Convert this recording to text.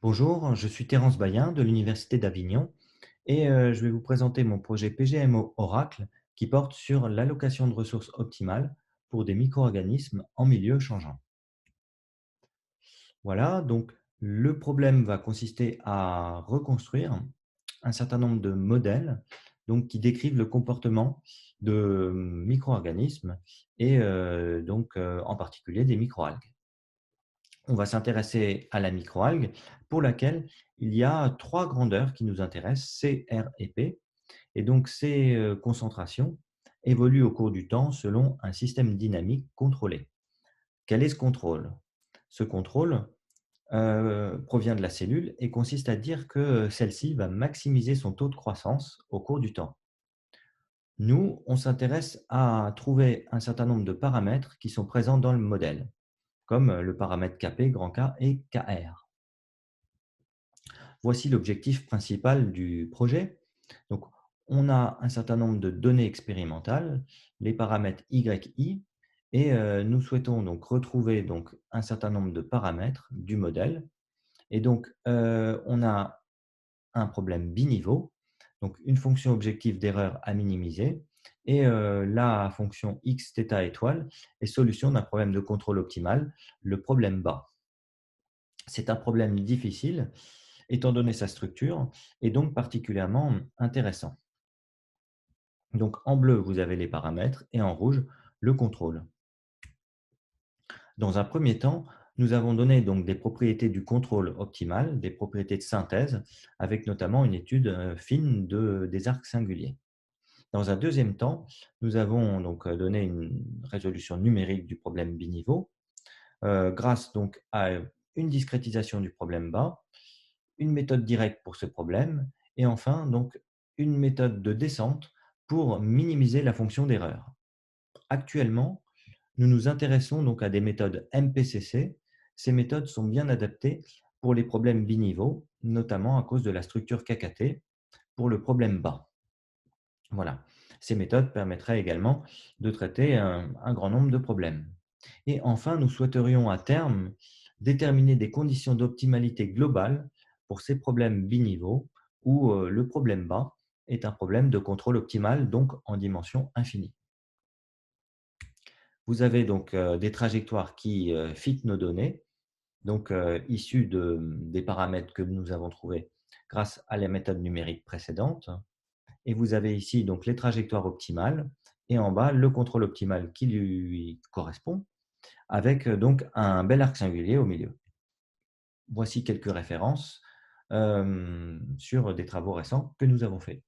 Bonjour, je suis Terence Bayen de l'Université d'Avignon et je vais vous présenter mon projet PGMO Oracle qui porte sur l'allocation de ressources optimales pour des micro-organismes en milieu changeant. Voilà, donc le problème va consister à reconstruire un certain nombre de modèles donc, qui décrivent le comportement de micro-organismes et en particulier des microalgues. On va s'intéresser à la microalgue pour laquelle il y a trois grandeurs qui nous intéressent, C, R et P. Et donc ces concentrations évoluent au cours du temps selon un système dynamique contrôlé. Quel est ce contrôle? Ce contrôle provient de la cellule et consiste à dire que celle-ci va maximiser son taux de croissance au cours du temps. Nous, on s'intéresse à trouver un certain nombre de paramètres qui sont présents dans le modèle, comme le paramètre Kp, grand K et Kr. Voici l'objectif principal du projet. Donc, on a un certain nombre de données expérimentales, les paramètres YI, et nous souhaitons donc retrouver donc, un certain nombre de paramètres du modèle. Et donc, on a un problème biniveau, donc une fonction objective d'erreur à minimiser, et la fonction x θ étoile est solution d'un problème de contrôle optimal, le problème bas. C'est un problème difficile, étant donné sa structure, et donc particulièrement intéressant. Donc en bleu, vous avez les paramètres et en rouge, le contrôle. Dans un premier temps, nous avons donné donc des propriétés du contrôle optimal, des propriétés de synthèse, avec notamment une étude fine des arcs singuliers. Dans un deuxième temps, nous avons donc donné une résolution numérique du problème biniveau, grâce donc à une discrétisation du problème bas, une méthode directe pour ce problème et enfin donc une méthode de descente pour minimiser la fonction d'erreur. Actuellement, nous nous intéressons donc à des méthodes MPCC. Ces méthodes sont bien adaptées pour les problèmes biniveaux, notamment à cause de la structure KKT pour le problème bas. Voilà. Ces méthodes permettraient également de traiter un grand nombre de problèmes. Et enfin, nous souhaiterions à terme déterminer des conditions d'optimalité globale pour ces problèmes biniveaux où le problème bas est un problème de contrôle optimal, donc en dimension infinie. Vous avez donc des trajectoires qui fit nos données, donc issues des paramètres que nous avons trouvés grâce à la méthode numérique précédente. Et vous avez ici donc les trajectoires optimales et en bas le contrôle optimal qui lui correspond avec donc un bel arc singulier au milieu. Voici quelques références sur des travaux récents que nous avons faits.